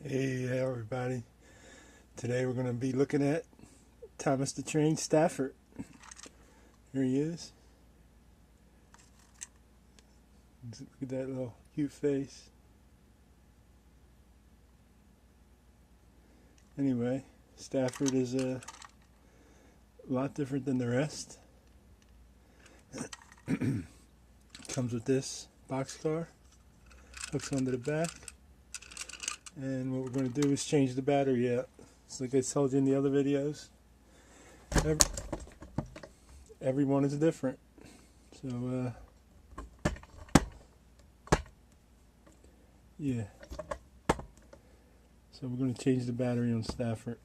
Hey everybody, today we're going to be looking at Thomas the Train Stafford. Here he is. Look at that little cute face. Anyway, Stafford is a lot different than the rest. Comes with this boxcar, hooks onto the back. And what we're going to do is change the battery out. So like I told you in the other videos, every one is different. So, yeah. So we're going to change the battery on Stafford.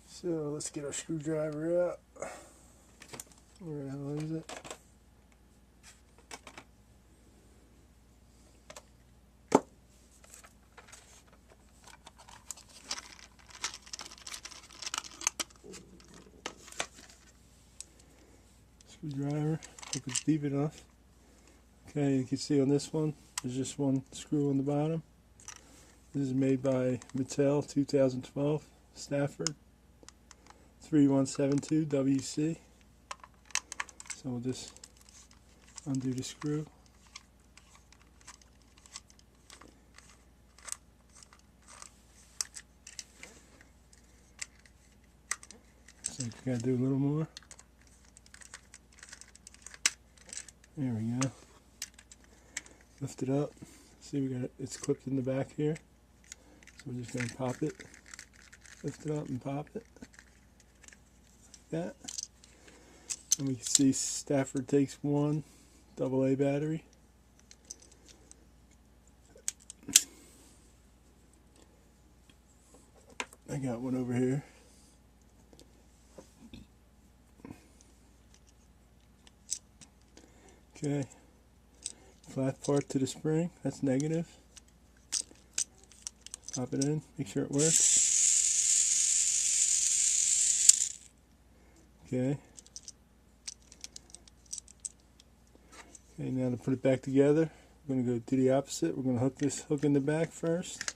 So let's get our screwdriver out. Where the hell is it? Screwdriver, hook it deep enough. Okay, you can see on this one, there's just one screw on the bottom. This is made by Mattel, 2012, Stafford, 3172 WC. So we'll just undo the screw. So we gotta do a little more. There we go. Lift it up. See, we got it's clipped in the back here. So we're just gonna pop it. Lift it up and pop it. Like that. And we can see Stafford takes one AA battery. I got one over here. Okay. Flat part to the spring, that's negative. Pop it in, make sure it works. Okay. Okay, now to put it back together, we're going to go do the opposite. We're going to hook this hook in the back first.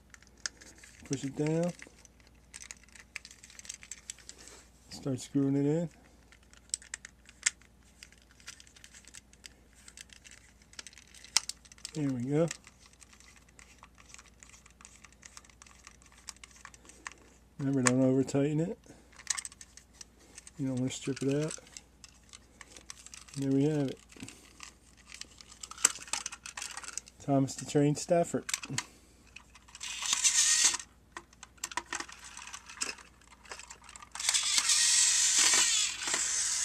Push it down. Start screwing it in. There we go. Remember, don't over tighten it. You don't want to strip it out. And there we have it. Thomas the Train Stafford.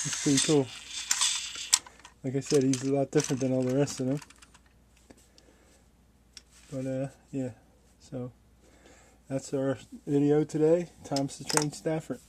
It's pretty cool. Like I said, he's a lot different than all the rest of them. But yeah, so that's our video today. Thomas the Train Stafford.